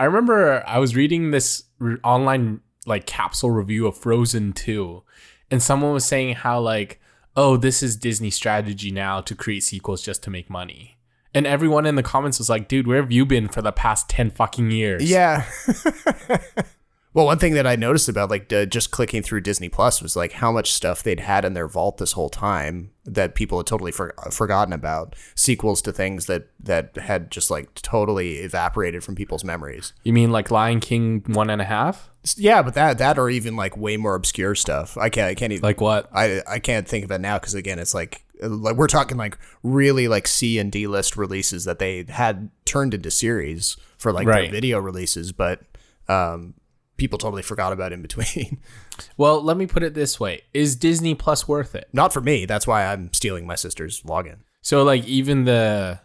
I remember I was reading this online like capsule review of Frozen 2, and someone was saying how like, oh, this is Disney's strategy now to create sequels just to make money. And everyone in the comments was like, dude, where have you been for the past 10 fucking years? Yeah. Well, one thing that I noticed about like just clicking through Disney Plus was like how much stuff they'd had in their vault this whole time that people had totally forgotten about. Sequels to things that had just like totally evaporated from people's memories. You mean like Lion King 1.5? Yeah, but that or even like way more obscure stuff. I can't even, like what? I can't think of it now because again, it's like we're talking like really like C and D list releases that they had turned into series for like their video releases, but people totally forgot about in between. Well, let me put it this way. Is Disney Plus worth it? Not for me. That's why I'm stealing my sister's login. So like even the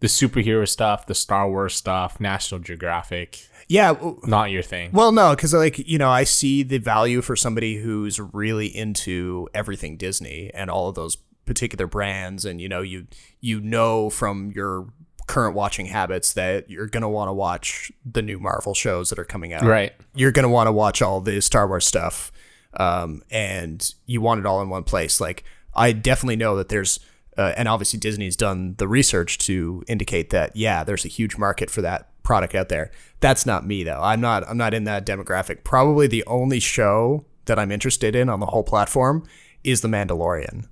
superhero stuff, the Star Wars stuff, National Geographic. Yeah. Not your thing. Well, no, because like, you know, I see the value for somebody who's really into everything Disney and all of those particular brands. And, you know, from your current watching habits that you're going to want to watch the new Marvel shows that are coming out. Right. You're going to want to watch all the Star Wars stuff. And you want it all in one place. Like, I definitely know that there's, and obviously Disney's done the research to indicate that, yeah, there's a huge market for that product out there. That's not me though. I'm not in that demographic. Probably the only show that I'm interested in on the whole platform is The Mandalorian.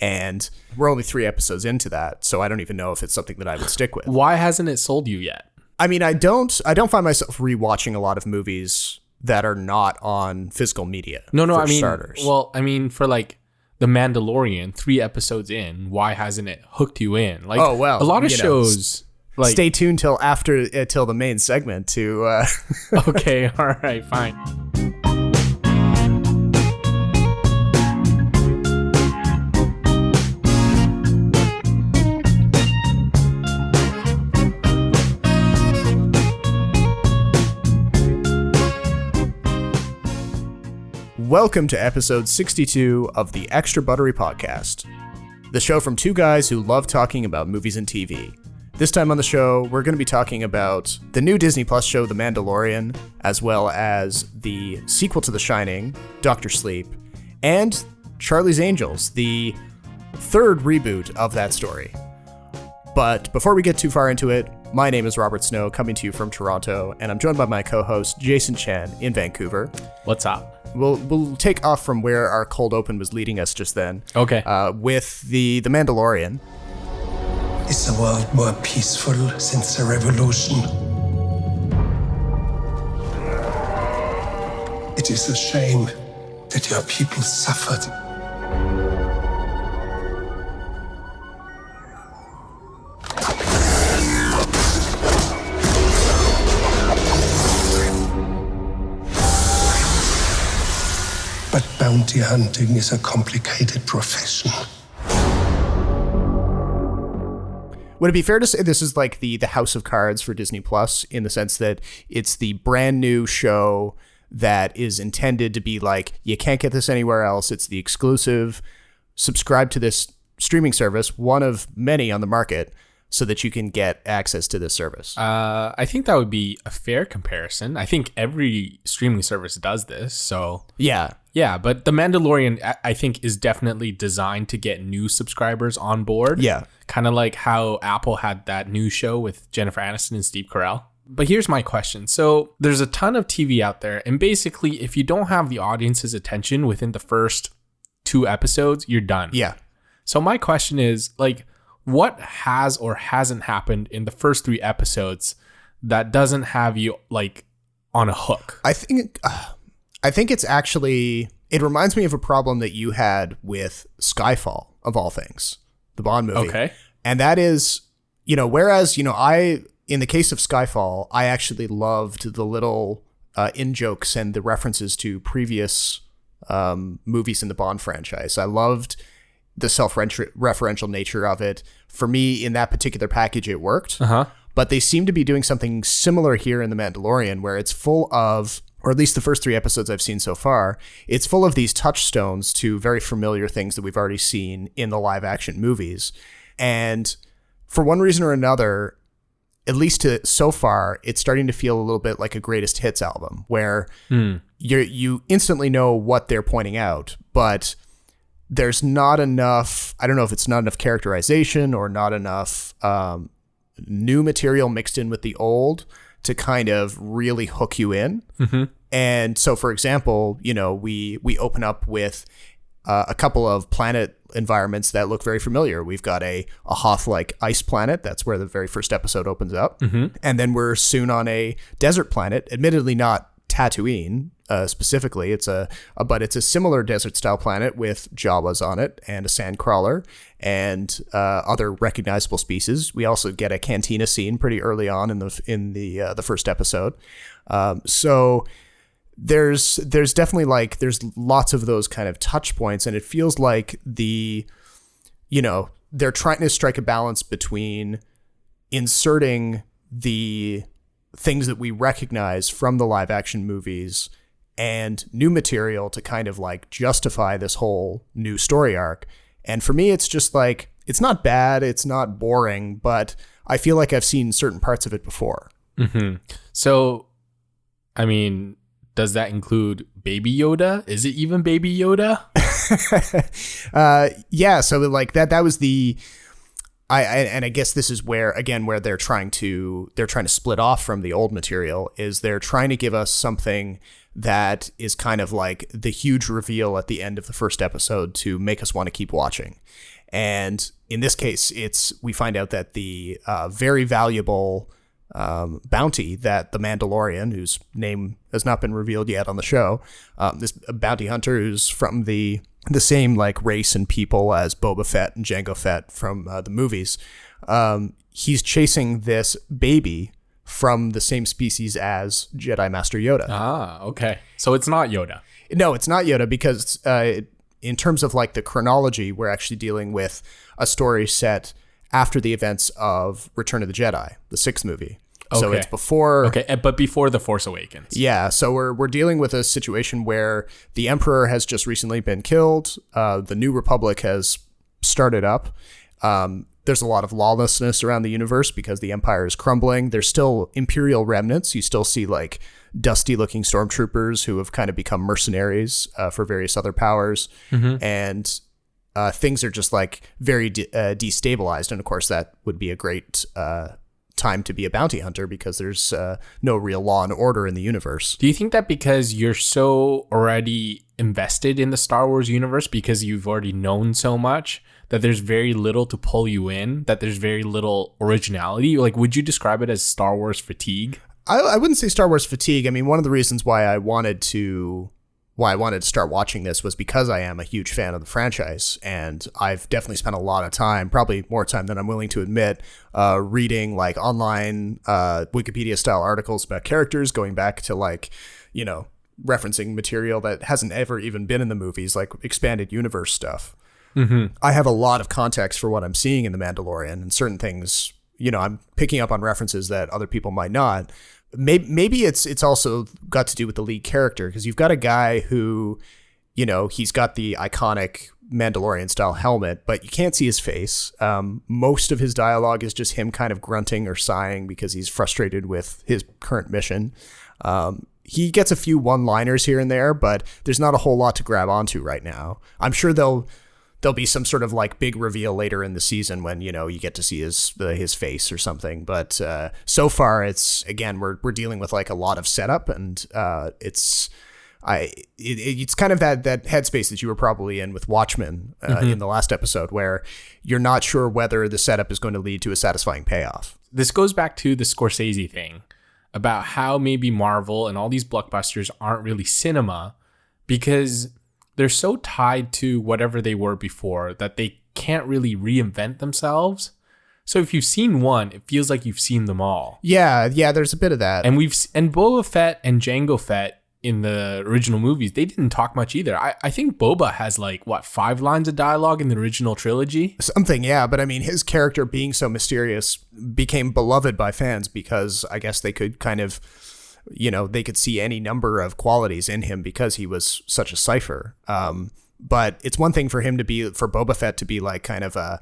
And we're only 3 episodes into that, so I don't even know if it's something that I would stick with. Why hasn't it sold you yet? I mean, I don't find myself rewatching a lot of movies that are not on physical media. No, for I mean, starters. Well, I mean, for like The Mandalorian, 3 episodes in, why hasn't it hooked you in? Like, oh well, a lot of shows. Like, stay tuned till the main segment to. Okay, all right, fine. Welcome to episode 62 of the Extra Buttery Podcast, the show from 2 guys who love talking about movies and TV. This time on the show, we're going to be talking about the new Disney Plus show, The Mandalorian, as well as the sequel to The Shining, Dr. Sleep, and Charlie's Angels, the 3rd reboot of that story. But before we get too far into it, my name is Robert Snow, coming to you from Toronto, and I'm joined by my co-host, Jason Chen, in Vancouver. What's up? We'll take off from where our cold open was leading us just then. Okay. With the Mandalorian. Is the world more peaceful since the revolution? It is a shame that your people suffered. But bounty hunting is a complicated profession. Would it be fair to say this is like the House of Cards for Disney Plus, in the sense that it's the brand new show that is intended to be like, you can't get this anywhere else. It's the exclusive. Subscribe to this streaming service, one of many on the market, so that you can get access to this service. I think that would be a fair comparison. I think every streaming service does this. So yeah, but The Mandalorian, I think, is definitely designed to get new subscribers on board. Yeah. Kind of like how Apple had that new show with Jennifer Aniston and Steve Carell. But here's my question. So there's a ton of TV out there, and basically if you don't have the audience's attention within the first 2 episodes, you're done. Yeah. So my question is, like, what has or hasn't happened in the first 3 episodes that doesn't have you like on a hook? I think it's actually, it reminds me of a problem that you had with Skyfall, of all things, the Bond movie. Okay. And that is, whereas, in the case of Skyfall, I actually loved the little in-jokes and the references to previous movies in the Bond franchise. I loved the self-referential nature of it. For me, in that particular package, it worked. But they seem to be doing something similar here in The Mandalorian, where it's full of, or at least the first 3 episodes I've seen so far, it's full of these touchstones to very familiar things that we've already seen in the live-action movies. And for one reason or another, at least so far, it's starting to feel a little bit like a greatest hits album where you instantly know what they're pointing out, but there's not enough, I don't know if it's not enough characterization or not enough new material mixed in with the old to kind of really hook you in. And so, for example, we open up with a couple of planet environments that look very familiar. We've got a Hoth-like ice planet. That's where the very first episode opens up. And then we're soon on a desert planet, admittedly not Tatooine specifically. But it's a similar desert style planet with Jawas on it and a sand crawler and other recognizable species. We also get a cantina scene pretty early on in the first episode. So there's definitely there's lots of those kind of touch points, and it feels like they're trying to strike a balance between inserting the things that we recognize from the live action movies and new material to kind of justify this whole new story arc. And for me, it's just it's not bad, it's not boring, but I feel like I've seen certain parts of it before. So, I mean, does that include Baby Yoda? Is it even Baby Yoda? Yeah. So that was I guess this is where they're trying to split off from the old material, is they're trying to give us something that is kind of like the huge reveal at the end of the first episode to make us want to keep watching. And in this case, we find out that the very valuable bounty that the Mandalorian, whose name has not been revealed yet on the show, this bounty hunter who's from the same race and people as Boba Fett and Jango Fett from the movies, he's chasing this baby from the same species as Jedi Master Yoda. Ah, okay. So it's not Yoda. No, it's not Yoda, because in terms of the chronology, we're actually dealing with a story set after the events of Return of the Jedi, the 6th movie. Okay. So it's before... Okay, but before The Force Awakens. Yeah, so we're dealing with a situation where the Emperor has just recently been killed. The New Republic has started up. There's a lot of lawlessness around the universe because the Empire is crumbling. There's still Imperial remnants. You still see dusty-looking stormtroopers who have kind of become mercenaries for various other powers. And things are just very destabilized. And of course, that would be a great time to be a bounty hunter because there's no real law and order in the universe. Do you think that because you're so already invested in the Star Wars universe, because you've already known so much, that there's very little to pull you in, that there's very little originality? Would you describe it as Star Wars fatigue? I wouldn't say Star Wars fatigue. I mean, one of the reasons why I wanted to start watching this was because I am a huge fan of the franchise, and I've definitely spent a lot of time, probably more time than I'm willing to admit, reading online Wikipedia style articles about characters, going back to referencing material that hasn't ever even been in the movies, like expanded universe stuff. I have a lot of context for what I'm seeing in The Mandalorian, and certain things, I'm picking up on references that other people might not. Maybe it's also got to do with the lead character, because you've got a guy who, he's got the iconic Mandalorian style helmet, but you can't see his face. Most of his dialogue is just him kind of grunting or sighing because he's frustrated with his current mission. He gets a few one-liners here and there, but there's not a whole lot to grab onto right now. I'm sure there'll be some sort of big reveal later in the season when, you get to see his face or something. But so far, it's, again, we're dealing with a lot of setup, and it's kind of that headspace that you were probably in with Watchmen in the last episode, where you're not sure whether the setup is going to lead to a satisfying payoff. This goes back to the Scorsese thing about how maybe Marvel and all these blockbusters aren't really cinema because they're so tied to whatever they were before that they can't really reinvent themselves. So if you've seen one, it feels like you've seen them all. Yeah, there's a bit of that. And Boba Fett and Jango Fett in the original movies, they didn't talk much either. I think Boba has 5 lines of dialogue in the original trilogy? Something, yeah. But I mean, his character being so mysterious became beloved by fans because I guess they could kind of, they could see any number of qualities in him because he was such a cipher. But it's one thing for Boba Fett to be kind of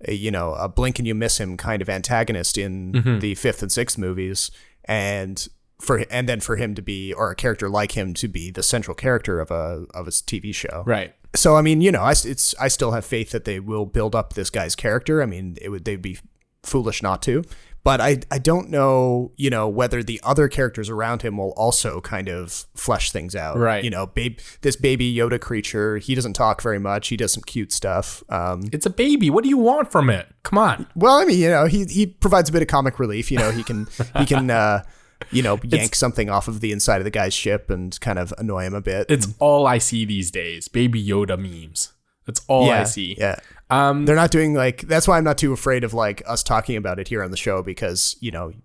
a blink and you miss him kind of antagonist in the fifth and sixth movies, and then for him to be, or a character like him to be, the central character of a TV show. Right. So I mean, I still have faith that they will build up this guy's character. I mean, they'd be foolish not to. But I don't know, whether the other characters around him will also kind of flesh things out. Right. This baby Yoda creature, he doesn't talk very much. He does some cute stuff. It's a baby. What do you want from it? Come on. Well, I mean, he provides a bit of comic relief. He can yank something off of the inside of the guy's ship and kind of annoy him a bit. It's all I see these days. Baby Yoda memes. That's all I see. Yeah. They're not doing that's why I'm not too afraid of us talking about it here on the show, because,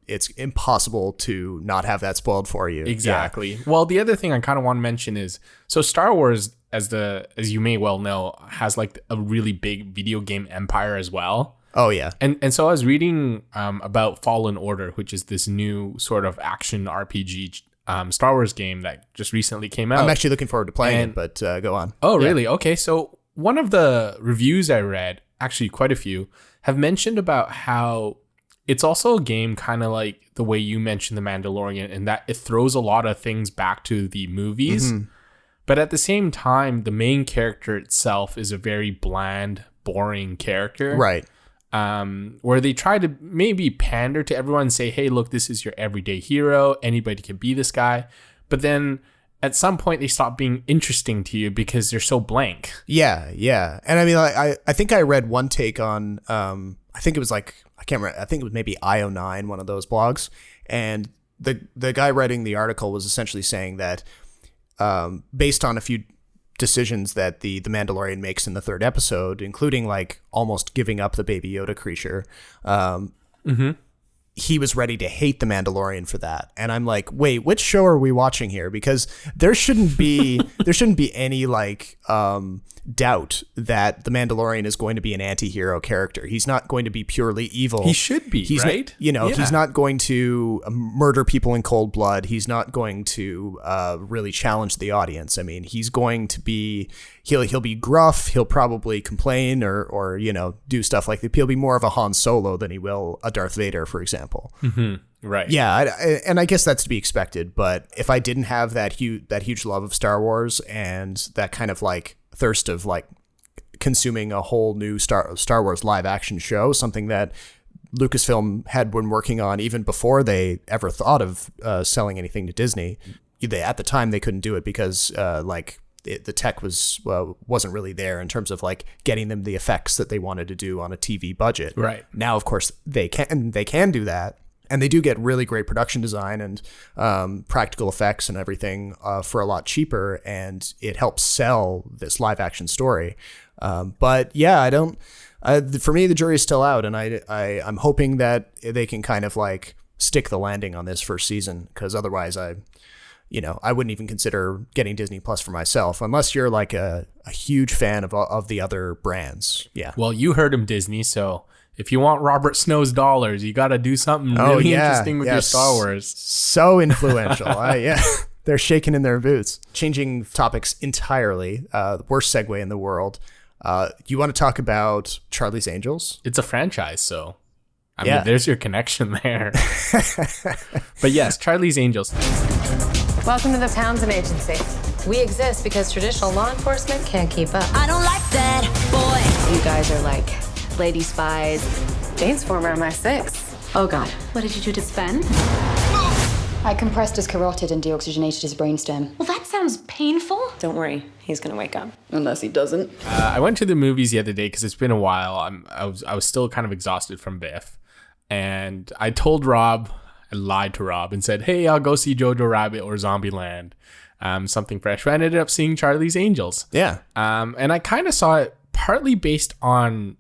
it's impossible to not have that spoiled for you. Exactly. Yeah. Well, the other thing I kind of want to mention is, so Star Wars, as you may well know, has a really big video game empire as well. Oh, yeah. And so I was reading about Fallen Order, which is this new sort of action RPG Star Wars game that just recently came out. I'm actually looking forward to playing it, but go on. Oh, really? Okay. So one of the reviews I read, actually quite a few, have mentioned about how it's also a game kind of like the way you mentioned The Mandalorian, in that it throws a lot of things back to the movies. Mm-hmm. But at the same time, the main character itself is a very bland, boring character. Right. Where they try to maybe pander to everyone and say, hey, look, this is your everyday hero. Anybody can be this guy. But then at some point they stop being interesting to you because they're so blank. Yeah. And I mean, I think I read one take on, I think it was I can't remember. I think it was maybe IO9, one of those blogs. And the guy writing the article was essentially saying that based on a few decisions that the Mandalorian makes in the third episode, including almost giving up the baby Yoda creature, he was ready to hate the Mandalorian for that. And I'm like, wait, which show are we watching here? Because there shouldn't be any doubt that the Mandalorian is going to be an anti-hero character. He's not going to be purely evil. He should be, right? He's not going to murder people in cold blood. He's not going to really challenge the audience. I mean, he's going to be, he'll be gruff. He'll probably complain or do stuff like that. He'll be more of a Han Solo than he will a Darth Vader, for example. Mm-hmm. Right. Yeah, and I guess that's to be expected. But if I didn't have that huge love of Star Wars and that kind of thirst of consuming a whole new Star Wars live action show, something that Lucasfilm had been working on even before they ever thought of selling anything to Disney. At the time they couldn't do it because the tech wasn't really there in terms of getting them the effects that they wanted to do on a TV budget. Right. Now, of course, they can do that. And they do get really great production design and practical effects and everything for a lot cheaper, and it helps sell this live action story. But yeah, for me, the jury is still out, and I'm hoping that they can kind of stick the landing on this first season, because otherwise I wouldn't even consider getting Disney Plus for myself, unless you're a huge fan of the other brands. Yeah. Well, you heard him, Disney, so if you want Robert Snow's dollars, you got to do something really interesting with your Star Wars. So influential. Yeah. They're shaking in their boots. Changing topics entirely. Worst segue in the world. You want to talk about Charlie's Angels? It's a franchise, so I mean, there's your connection there. But yes, Charlie's Angels. Welcome to the Townsend Agency. We exist because traditional law enforcement can't keep up. I don't like that, boy. You guys are lady spies. Jane's former MI6. Oh God, what did you do to Sven? I compressed his carotid and deoxygenated his brainstem. Well, that sounds painful. Don't worry, he's gonna wake up. Unless he doesn't. I went to the movies the other day because it's been a while. I was still kind of exhausted from VIFF, and I told Rob, I lied to Rob and said, hey, I'll go see Jojo Rabbit or Zombieland, something fresh. But I ended up seeing Charlie's Angels. Yeah. And I kind of saw it partly based on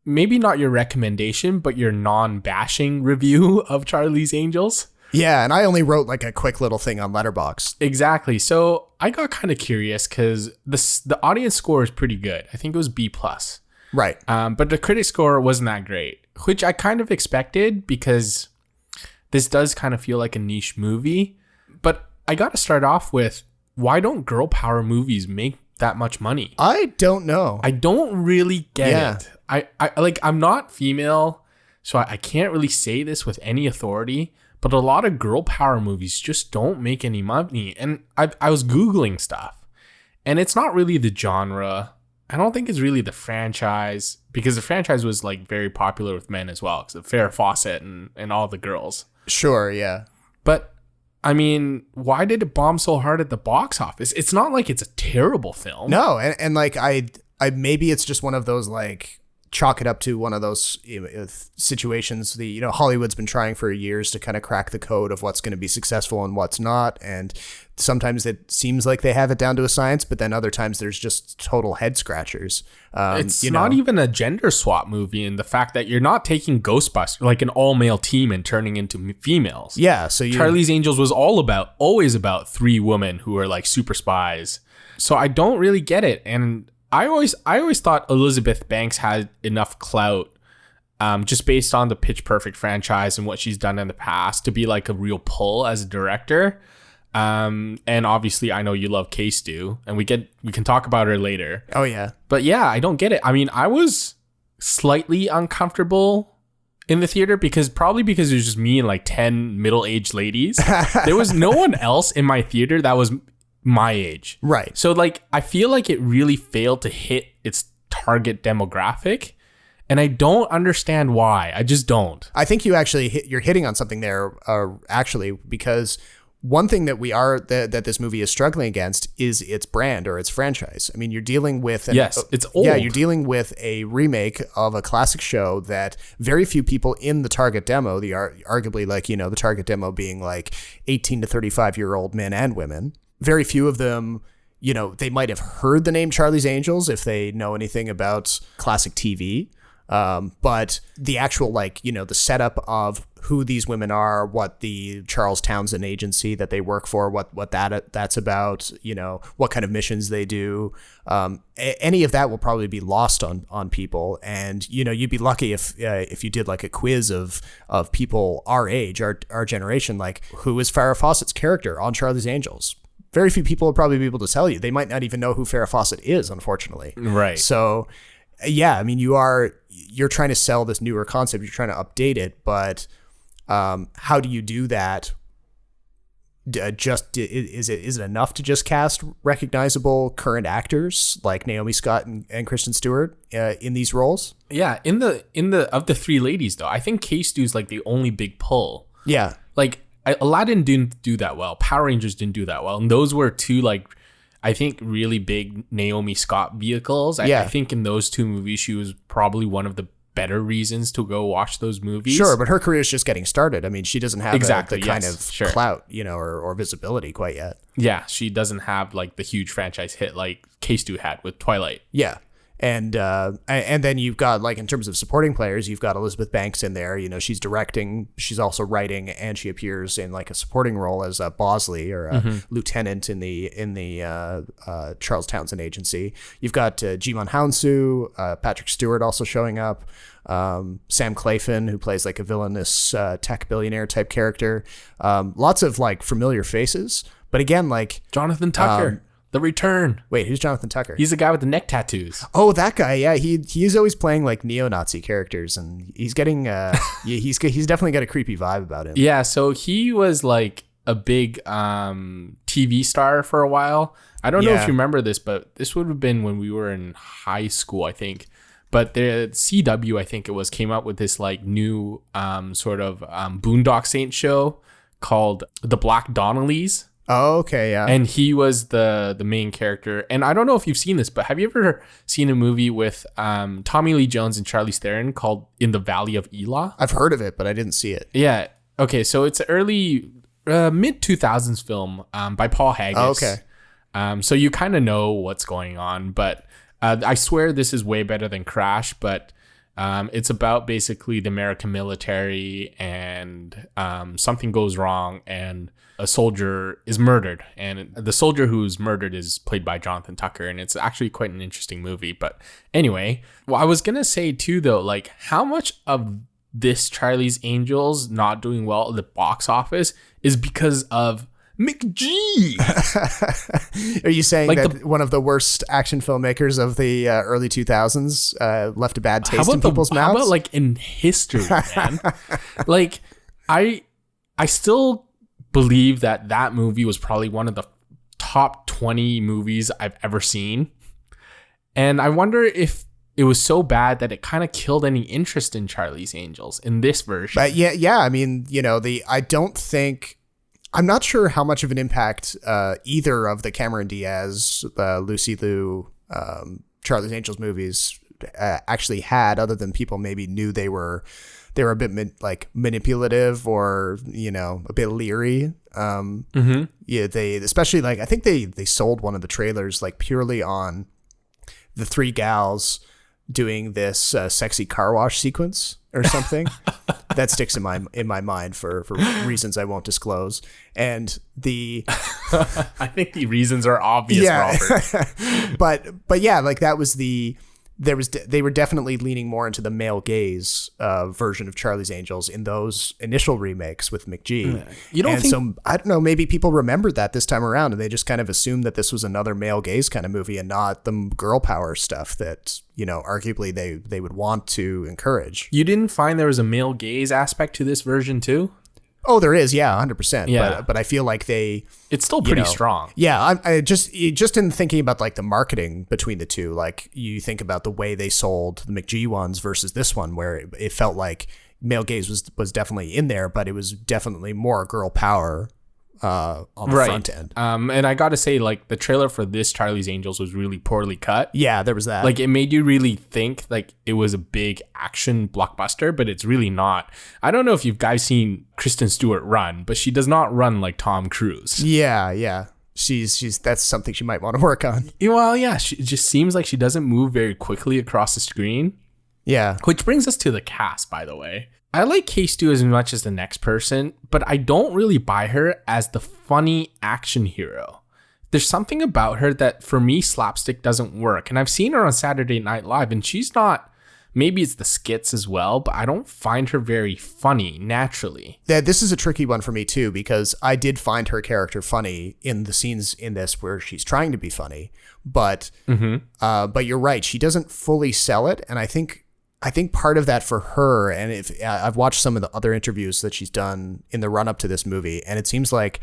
maybe not your recommendation, but your non-bashing review of Charlie's Angels. Yeah, and I only wrote a quick little thing on Letterboxd. Exactly. So I got kind of curious because the audience score is pretty good. I think it was B+. Right. But the critic score wasn't that great, which I kind of expected because this does kind of feel like a niche movie. But I got to start off with, why don't girl power movies make that much money? I don't know. I don't really get it. I'm not female, so I can't really say this with any authority, but a lot of girl power movies just don't make any money. And I was Googling stuff, and it's not really the genre. I don't think it's really the franchise, because the franchise was like very popular with men as well, because of Farrah Fawcett and all the girls. Sure, yeah. But I mean, why did it bomb so hard at the box office? It's not like it's a terrible film. No, and like I maybe it's just one of those, like, chalk it up to one of those situations. Hollywood's been trying for years to kind of crack the code of what's going to be successful and what's not, and sometimes it seems like they have it down to a science, but then other times there's just total head scratchers. It's not even a gender swap movie, in the fact that you're not taking Ghostbusters, like an all-male team, and turning into females. Yeah, so Charlie's Angels was always about 3 women who are like super spies. So I don't really get it, and I always thought Elizabeth Banks had enough clout, just based on the Pitch Perfect franchise and what she's done in the past, to be like a real pull as a director. And obviously, I know you love K-Stu, and we can talk about her later. Oh yeah, but yeah, I don't get it. I mean, I was slightly uncomfortable in the theater because it was just me and like 10 middle-aged ladies. There was no one else in my theater that was my age. Right. So like, I feel like it really failed to hit its target demographic, and I don't understand why. I just don't. I think you're hitting on something there, actually, because one thing that this movie is struggling against is its brand or its franchise. I mean, you're dealing with it's old. Yeah, you're dealing with a remake of a classic show that very few people in the target demo, arguably, like, the target demo being like 18 to 35-year-old men and women. Very few of them, they might have heard the name Charlie's Angels if they know anything about classic TV. But the actual, like, the setup of who these women are, what the Charles Townsend agency that they work for, what that's about, what kind of missions they do, any of that will probably be lost on people. And, you'd be lucky if you did like a quiz of people our age, our generation, like, who is Farrah Fawcett's character on Charlie's Angels? Very few people would probably be able to tell you. They might not even know who Farrah Fawcett is, unfortunately. Right. So, yeah, I mean, you're trying to sell this newer concept. You're trying to update it, but how do you do that? Is it enough to just cast recognizable current actors like Naomi Scott and Kristen Stewart in these roles? Yeah, in the of the 3 ladies though, I think K-Stu's like the only big pull. Yeah, like Aladdin didn't do that well. Power Rangers didn't do that well, and those were 2 like, I think, really big Naomi Scott vehicles. I think in those 2 movies, she was probably one of the better reasons to go watch those movies. Sure, but her career is just getting started. I mean, she doesn't have the kind of sure. clout, or visibility quite yet. Yeah, she doesn't have like the huge franchise hit like K-Stu had with Twilight. Yeah. And then you've got, like, in terms of supporting players, you've got Elizabeth Banks in there. She's directing, she's also writing, and she appears in like a supporting role as a Bosley or a lieutenant in the Charles Townsend agency. You've got Jimon Hounsou, Patrick Stewart also showing up, Sam Claflin, who plays like a villainous tech billionaire type character. Lots of like familiar faces, but again, like Jonathan Tucker. The Return. Wait, who's Jonathan Tucker? He's the guy with the neck tattoos. Oh, that guy. Yeah, he's always playing like neo-Nazi characters, and he's getting he's definitely got a creepy vibe about him. Yeah, so he was like a big TV star for a while. I don't know if you remember this, but this would have been when we were in high school, I think. But the CW, I think it was, came out with this like new sort of Boondock Saints show called The Black Donnellys. Oh, okay, yeah. And he was the main character. And I don't know if you've seen this, but have you ever seen a movie with Tommy Lee Jones and Charlize Theron called In the Valley of Elah? I've heard of it, but I didn't see it. Yeah. Okay, so it's an early, mid-2000s film by Paul Haggis. Oh, okay. So you kind of know what's going on, but I swear this is way better than Crash, but it's about basically the American military and something goes wrong and a soldier is murdered, and the soldier who's murdered is played by Jonathan Tucker, and it's actually quite an interesting movie. But anyway, well, I was gonna say too though, like, how much of this Charlie's Angels not doing well at the box office is because of McG. Are you saying Like that one of the worst action filmmakers of the early 2000s left a bad taste in people's mouths? How about like in history, man? Like I still believe that movie was probably one of the top 20 movies I've ever seen. And I wonder if it was so bad that it kind of killed any interest in Charlie's Angels in this version. But yeah. I mean, I'm not sure how much of an impact either of the Cameron Diaz, Lucy Liu, Charlie's Angels movies actually had, other than people maybe knew they were a bit manipulative or, a bit leery. Yeah, they especially I think they sold one of the trailers purely on the three gals doing this sexy car wash sequence or something. That sticks in my mind for reasons I won't disclose. And I think the reasons are obvious, Robert. but yeah, that was they were definitely leaning more into the male gaze version of Charlie's Angels in those initial remakes with McG. So I don't know, maybe people remembered that this time around and they just kind of assumed that this was another male gaze kind of movie and not the girl power stuff that, arguably they would want to encourage. You didn't find there was a male gaze aspect to this version too? Oh, there is, yeah, 100%. Yeah. But I feel like it's still pretty strong. Yeah, I just in thinking about the marketing between the two, you think about the way they sold the McG ones versus this one, where it felt like male gaze was definitely in there, but it was definitely more girl power on the front end. And I got to say, the trailer for this Charlie's Angels was really poorly cut. Yeah, there was that. It made you really think it was a big action blockbuster, but it's really not. I don't know if you guys seen Kristen Stewart run, but she does not run like Tom Cruise. Yeah. She's that's something she might want to work on. Well, yeah, it just seems like she doesn't move very quickly across the screen. Yeah. Which brings us to the cast, by the way. I like K-Stu as much as the next person, but I don't really buy her as the funny action hero. There's something about her that, for me, slapstick doesn't work. And I've seen her on Saturday Night Live, and she's not... Maybe it's the skits as well, but I don't find her very funny naturally. Yeah, this is a tricky one for me, too, because I did find her character funny in the scenes in this where she's trying to be funny. But you're right. She doesn't fully sell it, and I think part of that for her, and if I've watched some of the other interviews that she's done in the run up to this movie, and it seems like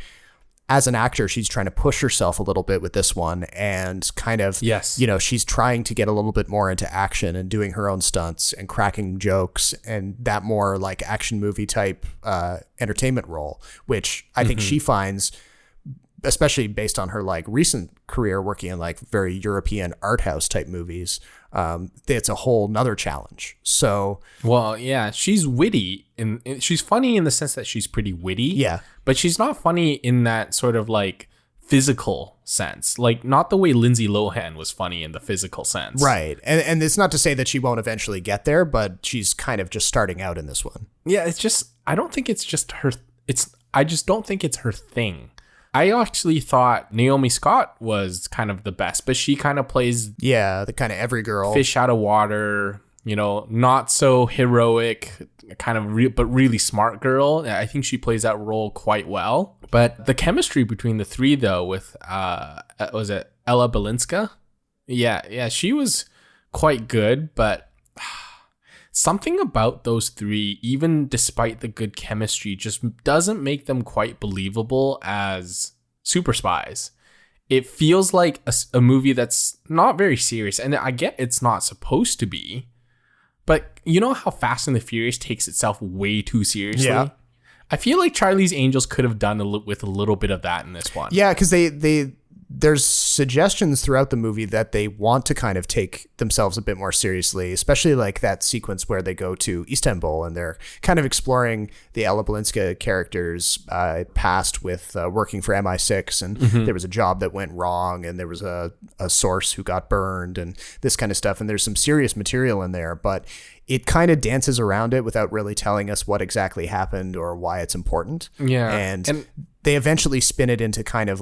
as an actor, she's trying to push herself a little bit with this one and kind of, she's trying to get a little bit more into action and doing her own stunts and cracking jokes and that more action movie type entertainment role, which I think she finds, especially based on her recent career working in very European art house type movies, it's a whole nother challenge. So, well, yeah, she's witty and she's funny in the sense that she's pretty witty. Yeah, but she's not funny in that sort of physical sense, not the way Lindsay Lohan was funny in the physical sense. Right, and it's not to say that she won't eventually get there, but she's kind of just starting out in this one. Yeah, it's just I don't think it's just her. I just don't think it's her thing. I actually thought Naomi Scott was kind of the best, but she kind of plays... Yeah, the kind of every girl. Fish out of water, not so heroic, kind of but really smart girl. I think she plays that role quite well. But the chemistry between the three, though, with, was it Ella Balinska? Yeah, she was quite good, but... Something about those three, even despite the good chemistry, just doesn't make them quite believable as super spies. It feels like a movie that's not very serious, and I get it's not supposed to be, but you know how Fast and the Furious takes itself way too seriously? Yeah. I feel like Charlie's Angels could have done with a little bit of that in this one. Yeah, because there's suggestions throughout the movie that they want to kind of take themselves a bit more seriously, especially that sequence where they go to Istanbul and they're kind of exploring the Ella Balinska character's past with working for MI6, and there was a job that went wrong and there was a source who got burned and this kind of stuff. And there's some serious material in there, but it kind of dances around it without really telling us what exactly happened or why it's important. Yeah. And they eventually spin it into kind of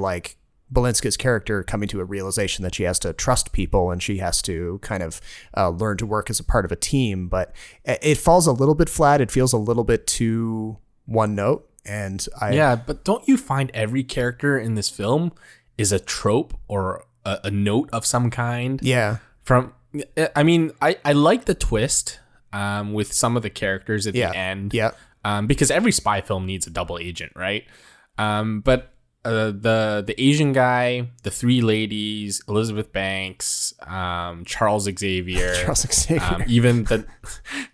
Balinska's character coming to a realization that she has to trust people and she has to kind of learn to work as a part of a team. But it falls a little bit flat. It feels a little bit too one note. And but don't you find every character in this film is a trope or a note of some kind? Yeah. I mean, I like the twist with some of the characters at the end. Yeah. Because every spy film needs a double agent, right? But the Asian guy, the three ladies, Elizabeth Banks, Charles Xavier, even the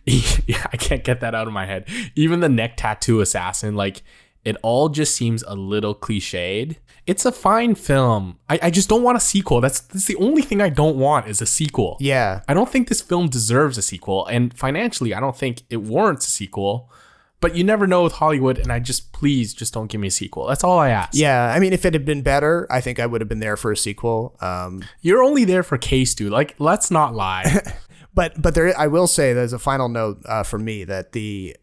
I can't get that out of my head. Even the neck tattoo assassin, like it all just seems a little cliched. It's a fine film. I just don't want a sequel. That's the only thing I don't want is a sequel. Yeah. I don't think this film deserves a sequel, and financially, I don't think it warrants a sequel. But you never know with Hollywood, and please just don't give me a sequel. That's all I ask. Yeah, I mean, if it had been better, I think I would have been there for a sequel. You're only there for case, dude. Like, let's not lie. but there, I will say, there's a final note for me that the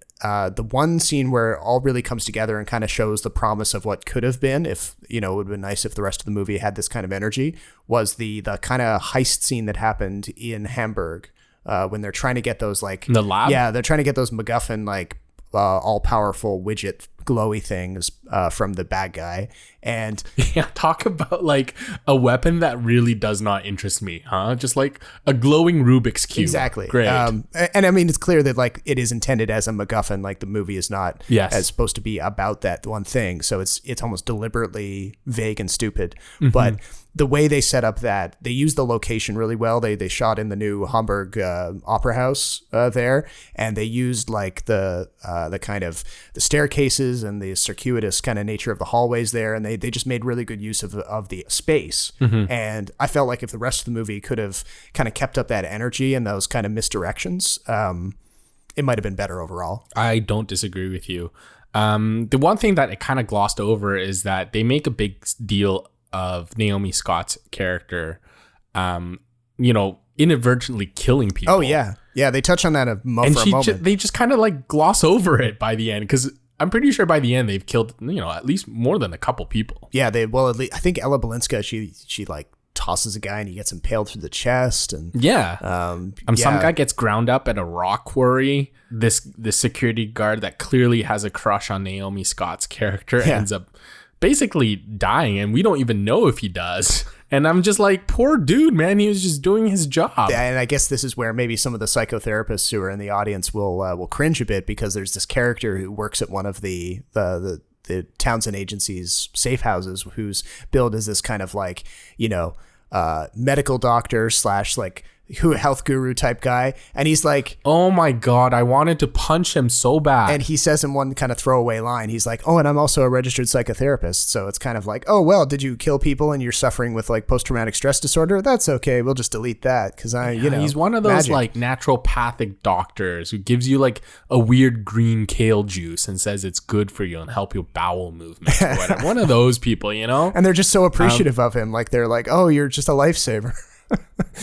one scene where it all really comes together and kind of shows the promise of what could have been, if it would have been nice if the rest of the movie had this kind of energy, was the kind of heist scene that happened in Hamburg when they're trying to get those like in the lab. Yeah, they're trying to get those MacGuffin like all-powerful widget glowy things from the bad guy. And talk about like a weapon that really does not interest me, huh? Just like a glowing Rubik's Cube. Exactly. Great. And I mean, it's clear that like it is intended as a MacGuffin. Like the movie is not as supposed to be about that one thing. So it's almost deliberately vague and stupid. Mm-hmm. But the way they set up that, they used the location really well. They shot in the new Hamburg Opera House there, and they used like the kind of the staircases and the circuitous kind of nature of the hallways there, and they just made really good use of the space. Mm-hmm. And I felt like if the rest of the movie could have kind of kept up that energy and those kind of misdirections, it might have been better overall. I don't disagree with you. The one thing that it kind of glossed over is that they make a big deal of Naomi Scott's character, inadvertently killing people. Oh yeah. Yeah. They touch on that for a moment. They just kind of like gloss over it by the end. 'Cause I'm pretty sure by the end they've killed, at least more than a couple people. Yeah. At least, I think Ella Balinska, she like tosses a guy and he gets impaled through the chest. And some guy gets ground up at a rock quarry. This security guard that clearly has a crush on Naomi Scott's character ends up basically dying, and we don't even know if he does. And I'm just like, poor dude, man. He was just doing his job. And I guess this is where maybe some of the psychotherapists who are in the audience will cringe a bit, because there's this character who works at one of the Townsend Agency's safe houses, who's billed as this kind of like, medical doctor / like health guru type guy. And he's like, oh my God, I wanted to punch him so bad. And he says in one kind of throwaway line, he's like, oh, and I'm also a registered psychotherapist. So it's kind of like, oh, well, did you kill people and you're suffering with like post-traumatic stress disorder? That's okay. We'll just delete that. Cause he's one of those like naturopathic doctors who gives you like a weird green kale juice and says it's good for you and help your bowel movements or whatever. One of those people, And they're just so appreciative of him. Like they're like, oh, you're just a lifesaver.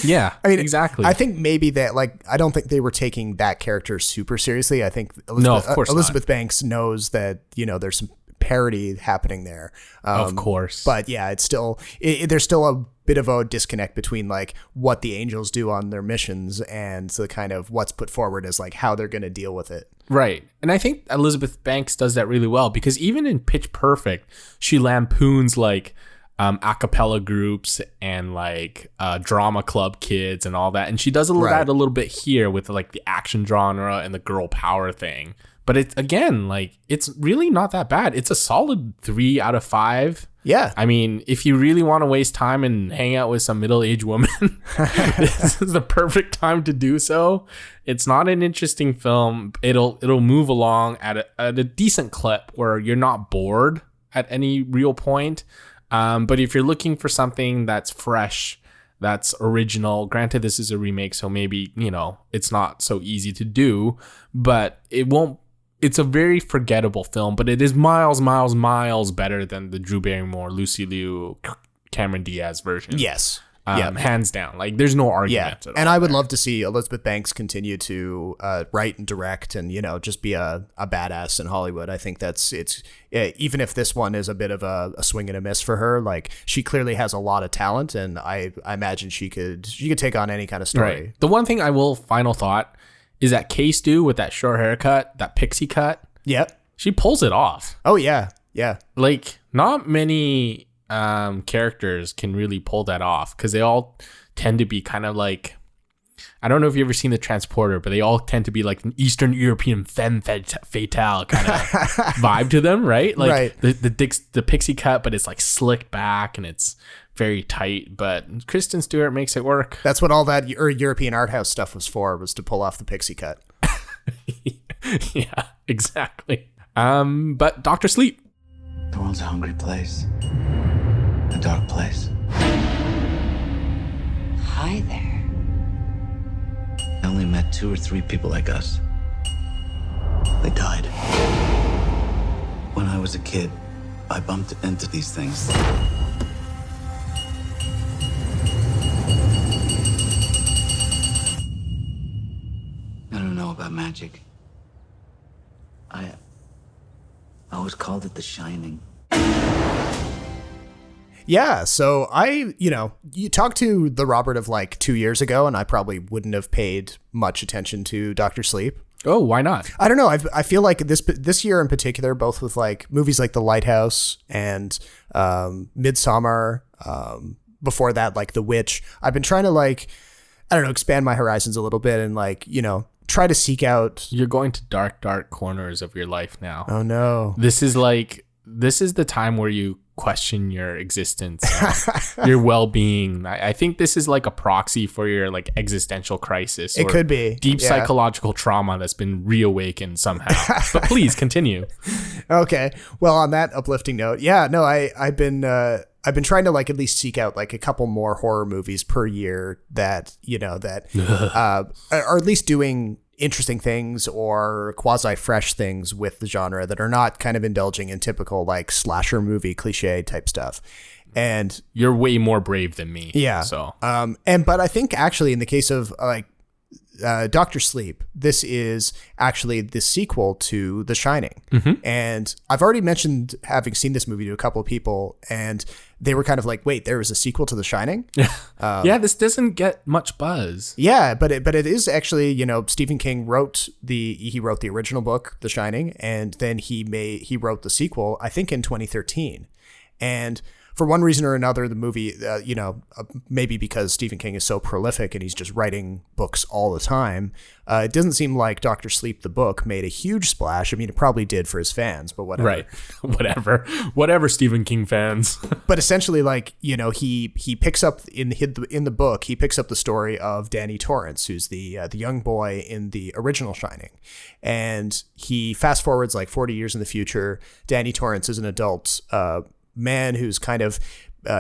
Yeah, I mean, exactly. I think maybe that, like, I don't think they were taking that character super seriously. I think Elizabeth Banks knows that, there's some parody happening there. Of course. But yeah, it's still, there's still a bit of a disconnect between like what the angels do on their missions and the kind of what's put forward as like how they're going to deal with it. Right. And I think Elizabeth Banks does that really well, because even in Pitch Perfect, she lampoons like a cappella groups and like drama club kids and all that, and she does that a little bit here with like the action genre and the girl power thing. But it's it's really not that bad. It's a solid 3 out of 5. Yeah, I mean, if you really want to waste time and hang out with some middle-aged woman, this is the perfect time to do so. It's not an interesting film. It'll move along at a decent clip where you're not bored at any real point. But if you're looking for something that's fresh, that's original, granted this is a remake, so maybe, it's not so easy to do, but it's a very forgettable film, but it is miles better than the Drew Barrymore, Lucy Liu, Cameron Diaz version. Yes. Hands down. Like, there's no argument at all. And I would love to see Elizabeth Banks continue to write and direct and, just be a badass in Hollywood. I think even if this one is a bit of a swing and a miss for her, like, she clearly has a lot of talent, and I imagine she could take on any kind of story. Right. The one thing final thought is that K-Stu with that short haircut, that pixie cut. Yep. She pulls it off. Oh, yeah. Yeah. Like, not many characters can really pull that off because they all tend to be kind of like, I don't know if you've ever seen The Transporter, but they all tend to be like an Eastern European femme fatale kind of vibe to them, right? Like right. the pixie cut, but it's like slicked back and it's very tight. But Kristen Stewart makes it work. That's what all that European art house stuff was for, was to pull off the pixie cut. Yeah, exactly. But Dr. Sleep. The world's a hungry place. A dark place. Hi there. I only met 2 or 3 people like us. They died. When I was a kid, I bumped into these things. I don't know about magic. I always called it The Shining. Yeah, so you talked to the Robert of like 2 years ago, and I probably wouldn't have paid much attention to Dr. Sleep. Oh, why not? I don't know. I feel like this year in particular, both with like movies like The Lighthouse and Midsommar, before that, like The Witch, I've been trying to like, I don't know, expand my horizons a little bit and like, try to seek out. You're going to dark corners of your life now. Oh, no. This is the time where you question your existence, your well-being. I think this is like a proxy for your like existential crisis. It could be deep psychological trauma that's been reawakened somehow. But please continue. Okay. Well, on that uplifting note, I've been trying to like at least seek out like a couple more horror movies per year that are at least doing interesting things or quasi fresh things with the genre that are not kind of indulging in typical like slasher movie cliche type stuff. And you're way more brave than me. Yeah. So, but I think actually in the case of like Dr. Sleep, this is actually the sequel to The Shining. Mm-hmm. And I've already mentioned having seen this movie to a couple of people, and they were kind of like, wait, there was a sequel to The Shining? Yeah, this doesn't get much buzz. Yeah, but it is actually, Stephen King wrote the original book, The Shining, and then he wrote the sequel, I think in 2013. And for one reason or another, the movie, maybe because Stephen King is so prolific and he's just writing books all the time, it doesn't seem like Dr. Sleep, the book, made a huge splash. I mean, it probably did for his fans, but whatever. Right. Whatever, Stephen King fans. But essentially, like, he picks up in the book, he picks up the story of Danny Torrance, who's the young boy in the original Shining. And he fast forwards like 40 years in the future. Danny Torrance is an adult man who's kind of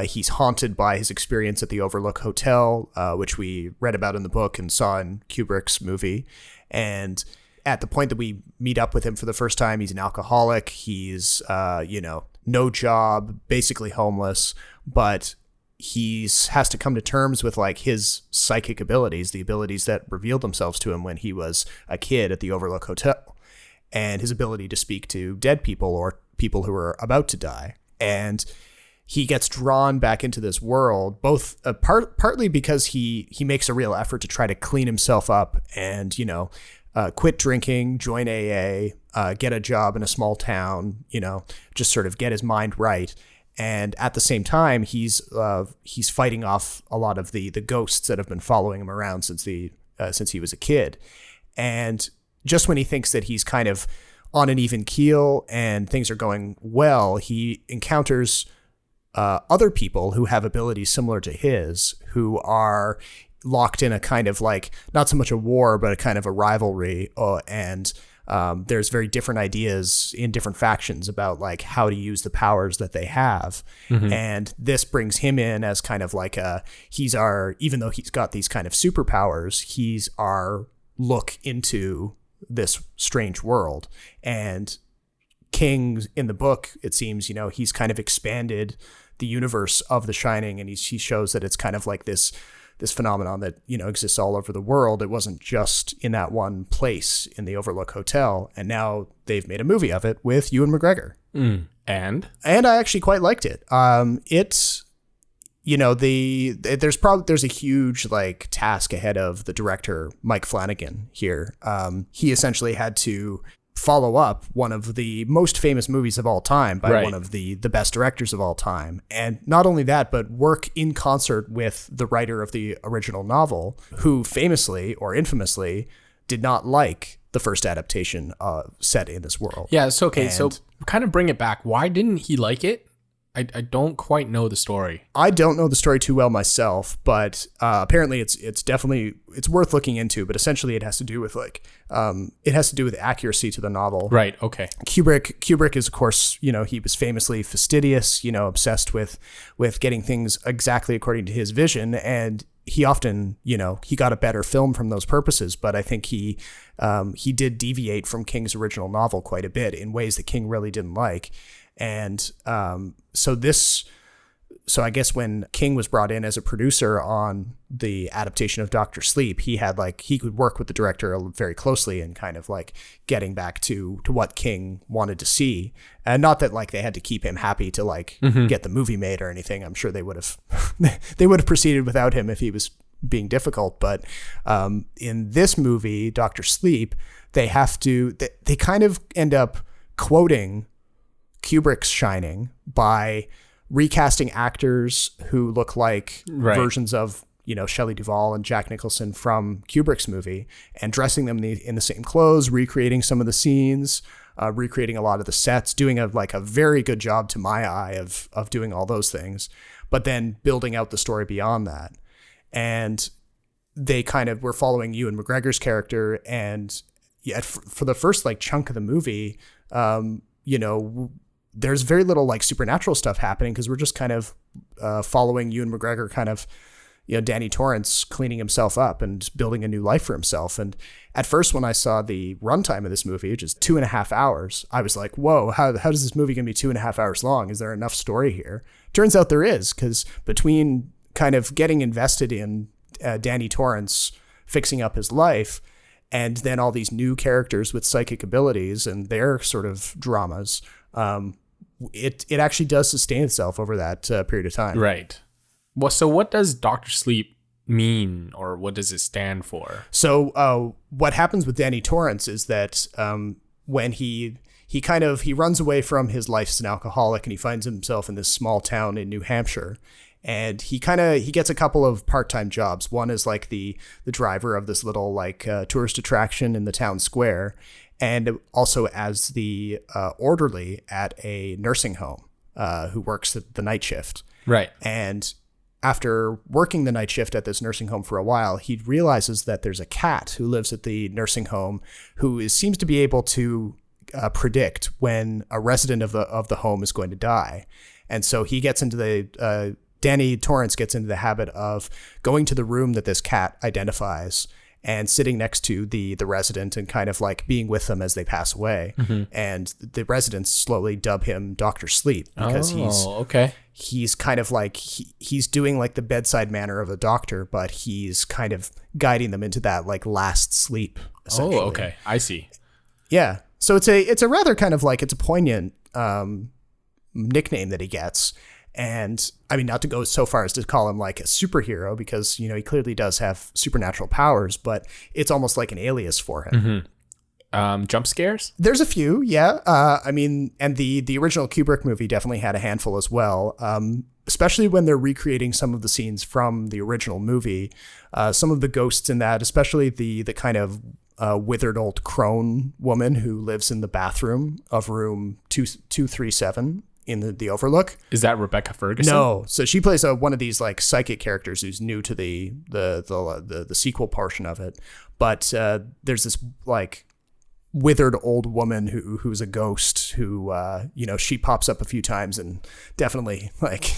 he's haunted by his experience at the Overlook Hotel, which we read about in the book and saw in Kubrick's movie. And at the point that we meet up with him for the first time, he's an alcoholic. He's no job, basically homeless, but has to come to terms with like his psychic abilities, the abilities that revealed themselves to him when he was a kid at the Overlook Hotel, and his ability to speak to dead people or people who are about to die. And he gets drawn back into this world, both partly because he makes a real effort to try to clean himself up and, quit drinking, join AA, get a job in a small town, just sort of get his mind right. And at the same time, he's fighting off a lot of the ghosts that have been following him around since he was a kid. And just when he thinks that he's kind of on an even keel and things are going well, he encounters other people who have abilities similar to his, who are locked in a kind of like, not so much a war, but a kind of a rivalry. And there's very different ideas in different factions about like how to use the powers that they have. Mm-hmm. And this brings him in as kind of like even though he's got these kind of superpowers, he's our look into this strange world. And King in the book, it seems, he's kind of expanded the universe of The Shining, and he shows that it's kind of like this phenomenon that exists all over the world. It wasn't just in that one place in the Overlook Hotel, and now they've made a movie of it with Ewan McGregor. And I actually quite liked it. It's there's a huge like task ahead of the director Mike Flanagan here. He essentially had to follow up one of the most famous movies of all time by Right. one of the best directors of all time. And not only that, but work in concert with the writer of the original novel, who famously or infamously did not like the first adaptation set in this world. Yeah, it's okay. And So kind of bring it back. Why didn't he like it? I don't quite know the story. I don't know the story too well myself, but apparently it's definitely worth looking into. But essentially, it has to do with accuracy to the novel. Right. Okay. Kubrick is, of course, he was famously fastidious, obsessed with getting things exactly according to his vision, and he often, he got a better film from those purposes. But I think he did deviate from King's original novel quite a bit in ways that King really didn't like. And so I guess when King was brought in as a producer on the adaptation of Dr. Sleep, he could work with the director very closely and kind of like getting back to what King wanted to see. And not that like they had to keep him happy to like get the movie made or anything. I'm sure they would have proceeded without him if he was being difficult. But in this movie, Dr. Sleep, they kind of end up quoting Kubrick's Shining by recasting actors who look like versions of Shelley Duvall and Jack Nicholson from Kubrick's movie, and dressing them in the same clothes, recreating some of the scenes, recreating a lot of the sets, doing a very good job to my eye of doing all those things, but then building out the story beyond that. And they kind of were following Ewan McGregor's character, and for the first like chunk of the movie, there's very little like supernatural stuff happening because we're just kind of following Ewan McGregor kind of, Danny Torrance cleaning himself up and building a new life for himself. And at first, when I saw the runtime of this movie, which is 2.5 hours, I was like, whoa, how does this movie going to be 2.5 hours long? Is there enough story here? Turns out there is, because between kind of getting invested in Danny Torrance fixing up his life and then all these new characters with psychic abilities and their sort of dramas, it actually does sustain itself over that period of time. Right. Well, so what does Dr. Sleep mean, or what does it stand for? So what happens with Danny Torrance is that when he runs away from his life as an alcoholic and he finds himself in this small town in New Hampshire, and he gets a couple of part-time jobs. One is like the driver of this little like tourist attraction in the town square, and also as the orderly at a nursing home who works the night shift. Right. And after working the night shift at this nursing home for a while, he realizes that there's a cat who lives at the nursing home who seems to be able to predict when a resident of the home is going to die. And so he gets into Danny Torrance gets into the habit of going to the room that this cat identifies and sitting next to the resident and kind of like being with them as they pass away. Mm-hmm. And the residents slowly dub him Dr. Sleep because he's kind of like, he's doing like the bedside manner of a doctor, but he's kind of guiding them into that like last sleep, essentially. Oh, okay. I see. Yeah. So it's a rather kind of like, it's a poignant nickname that he gets. And I mean, not to go so far as to call him like a superhero, because, he clearly does have supernatural powers, but it's almost like an alias for him. Mm-hmm. Jump scares? There's a few, yeah. I mean, and the original Kubrick movie definitely had a handful as well, especially when they're recreating some of the scenes from the original movie. Some of the ghosts in that, especially the kind of withered old crone woman who lives in the bathroom of room 237 in the Overlook. Is that Rebecca Ferguson? No. So she plays one of these like psychic characters who's new to the sequel portion of it. But there's this like withered old woman who's a ghost who, she pops up a few times and definitely like,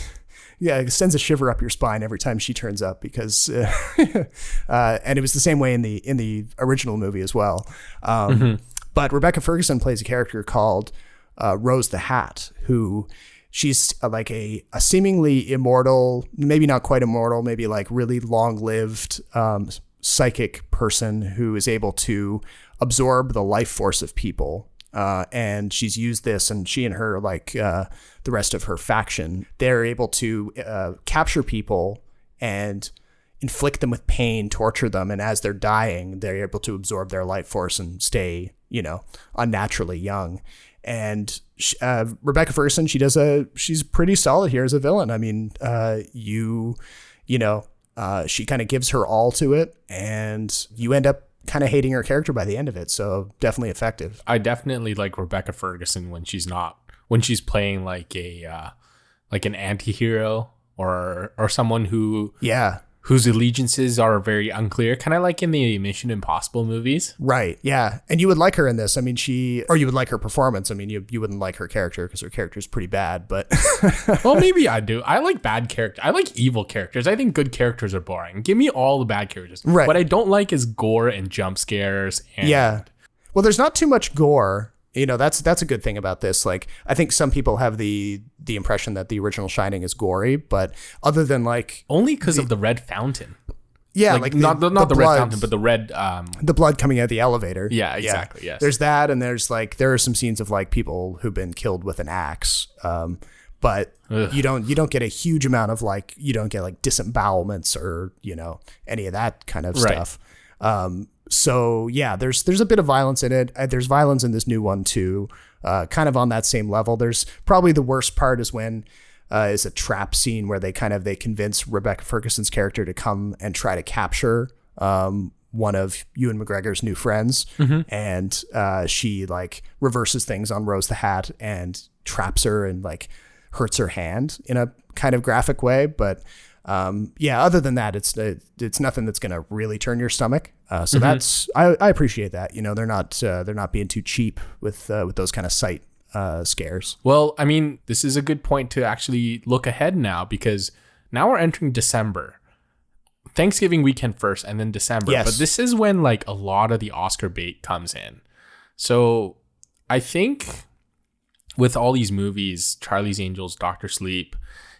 it sends a shiver up your spine every time she turns up because, and it was the same way in the original movie as well. But Rebecca Ferguson plays a character called Rose the Hat, who she's like a seemingly immortal, maybe not quite immortal, maybe like really long-lived psychic person who is able to absorb the life force of people. And she's used this, and she and her, like the rest of her faction, they're able to capture people and inflict them with pain, torture them, and as they're dying, they're able to absorb their life force and stay unnaturally young. And Rebecca Ferguson, she's pretty solid here as a villain. I mean, she kind of gives her all to it, and you end up kind of hating her character by the end of it. So definitely effective. I definitely like Rebecca Ferguson when she's playing like an anti-hero or someone whose allegiances are very unclear, kind of like in the Mission Impossible movies. Right. Yeah. And you would like her in this. I mean, you would like her performance. I mean, you wouldn't like her character because her character is pretty bad, but. Well, maybe I do. I like bad characters. I like evil characters. I think good characters are boring. Give me all the bad characters. Right. What I don't like is gore and jump scares. Yeah. Well, there's not too much gore. That's a good thing about this. Like, I think some people have the impression that the original Shining is gory, but other than like only because of the red fountain. Yeah, like not the blood, red fountain, but the red the blood coming out of the elevator. Yeah, exactly. Yes. There's that, and there are some scenes of like people who've been killed with an axe. But ugh. you don't get a huge amount of like, you don't get like disembowelments or any of that kind of stuff. So yeah, there's a bit of violence in it. There's violence in this new one too, kind of on that same level. There's probably the worst part is when is a trap scene where they convince Rebecca Ferguson's character to come and try to capture one of Ewan McGregor's new friends, and she like reverses things on Rose the Hat and traps her and like hurts her hand in a kind of graphic way, but. Other than that, it's nothing that's going to really turn your stomach. So that's, I appreciate that, they're not being too cheap with those kind of sight, scares. Well, I mean, this is a good point to actually look ahead now, because now we're entering December, Thanksgiving weekend first, and then December. Yes. But this is when like a lot of the Oscar bait comes in. So I think with all these movies, Charlie's Angels, Dr. Sleep,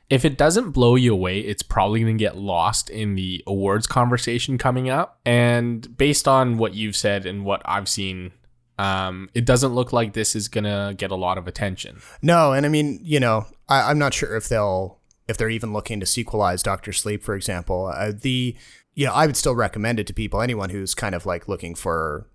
if it doesn't blow you away, it's probably going to get lost in the awards conversation coming up. And based on what you've said and what I've seen, it doesn't look like this is going to get a lot of attention. No. And I mean, I'm not sure if they're even looking to sequelize Dr. Sleep, for example. I would still recommend it to people, anyone who's kind of like looking for,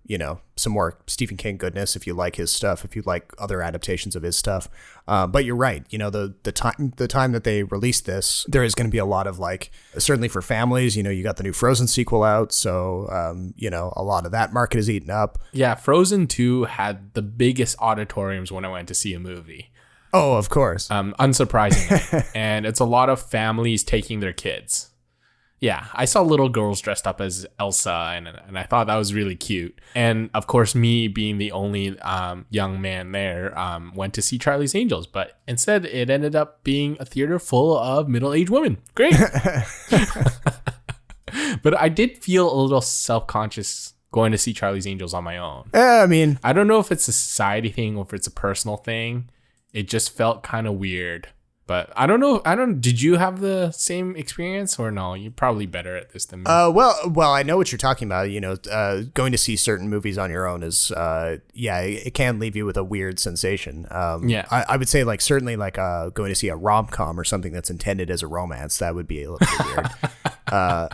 some more Stephen King goodness, if you like his stuff, if you like other adaptations of his stuff. But you're right. The time that they released this, there is going to be a lot of like, certainly for families, you got the new Frozen sequel out. So, a lot of that market is eaten up. Yeah. Frozen 2 had the biggest auditoriums when I went to see a movie. Oh, of course. Unsurprisingly. And it's a lot of families taking their kids. Yeah, I saw little girls dressed up as Elsa, and I thought that was really cute. And of course, me being the only young man there, went to see Charlie's Angels, but instead it ended up being a theater full of middle-aged women. Great. But I did feel a little self-conscious going to see Charlie's Angels on my own. I mean, I don't know if it's a society thing or if it's a personal thing. It just felt kind of weird. But I don't know. Did you have the same experience or no? You're probably better at this than me. Well, I know what you're talking about. Going to see certain movies on your own is, it can leave you with a weird sensation. I would say like certainly like going to see a rom-com or something that's intended as a romance, that would be a little bit weird.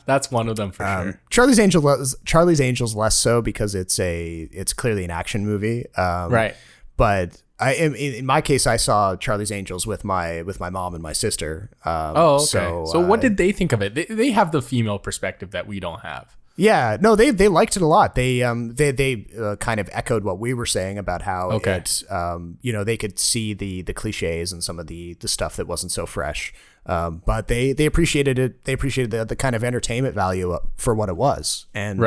That's one of them for sure. Charlie's Angels less so because it's clearly an action movie. Right. But in my case, I saw Charlie's Angels with my mom and my sister. Okay. So what did they think of it? They have the female perspective that we don't have. Yeah, no, they liked it a lot. They kind of echoed what we were saying about how it, they could see the cliches and some of the stuff that wasn't so fresh. But they appreciated it. They appreciated the kind of entertainment value for what it was, and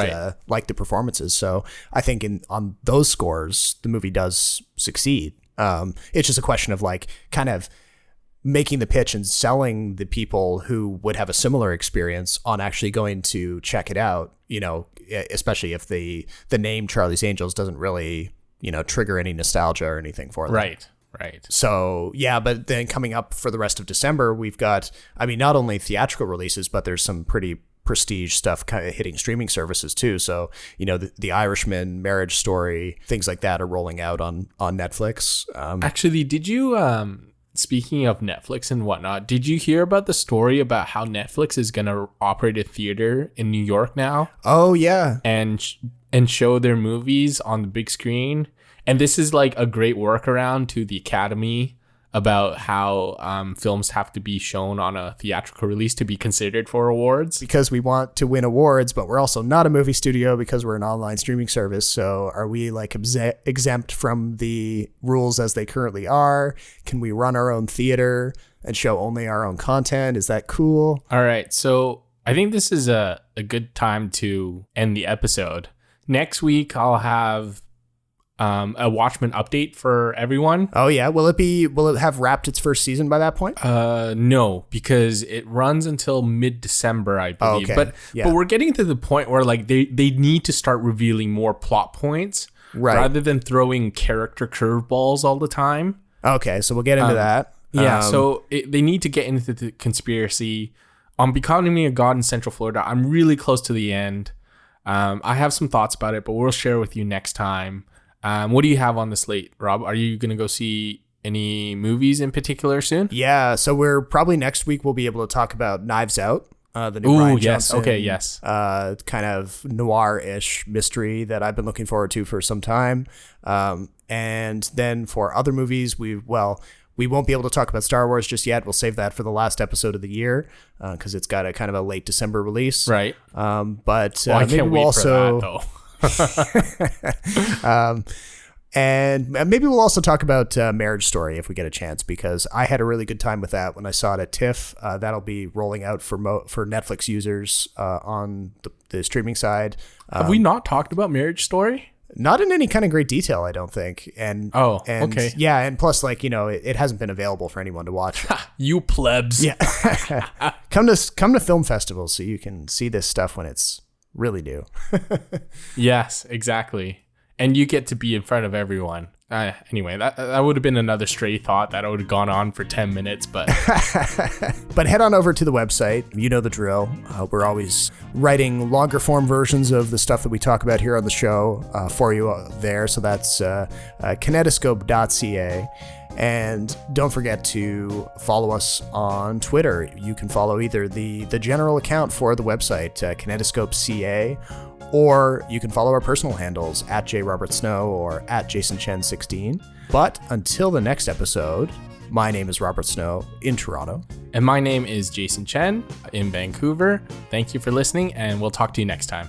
liked the performances. So I think on those scores, the movie does succeed. It's just a question of like kind of making the pitch and selling the people who would have a similar experience on actually going to check it out, especially if the name Charlie's Angels doesn't really, trigger any nostalgia or anything for them. Right. So, but then coming up for the rest of December, we've got, not only theatrical releases, but there's some pretty prestige stuff kind of hitting streaming services too. So, the Irishman, Marriage Story, things like that are rolling out on Netflix. Actually, did you, speaking of Netflix and whatnot, did you hear about the story about how Netflix is going to operate a theater in New York now? Oh, yeah. And and show their movies on the big screen. And this is like a great workaround to the Academy about how films have to be shown on a theatrical release to be considered for awards. Because we want to win awards, but we're also not a movie studio because we're an online streaming service. So are we like exempt from the rules as they currently are? Can we run our own theater and show only our own content? Is that cool? All right. So I think this is a good time to end the episode. Next week, I'll have a Watchmen update for everyone. Oh yeah, will it have wrapped its first season by that point? No, because it runs until mid-December, I believe. Okay. But we're getting to the point where like they need to start revealing more plot points, right, rather than throwing character curveballs all the time. Okay, so we'll get into that. Yeah, so they need to get into the conspiracy. On Becoming a God in Central Florida, I'm really close to the end. I have some thoughts about it, but we'll share with you next time. What do you have on the slate, Rob? Are you going to go see any movies in particular soon? Yeah, so we're probably next week we'll be able to talk about Knives Out, the new Rian Johnson, okay, yes, kind of noir-ish mystery that I've been looking forward to for some time. And then for other movies, we won't be able to talk about Star Wars just yet. We'll save that for the last episode of the year because it's got a kind of a late December release. Right. But I maybe can't we'll wait also. for that, though. And maybe we'll also talk about Marriage Story if we get a chance, because I had a really good time with that when I saw it at TIFF. That'll be rolling out for Netflix users on the streaming side. Have we not talked about Marriage Story? Not in any kind of great detail, I don't think. Okay. Yeah, and plus, like, it hasn't been available for anyone to watch. You plebs. Yeah. Come to film festivals so you can see this stuff when it's really new. Yes, exactly. And you get to be in front of everyone. Anyway, that would have been another stray thought that would have gone on for 10 minutes, but but head on over to the website. You know the drill. We're always writing longer form versions of the stuff that we talk about here on the show for you there. So that's kinetoscope.ca. And don't forget to follow us on Twitter. You can follow either the general account for the website, kinetoscope.ca, or you can follow our personal handles at jrobertsnow or at jasonchen16. But until the next episode, my name is Robert Snow in Toronto. And my name is Jason Chen in Vancouver. Thank you for listening, and we'll talk to you next time.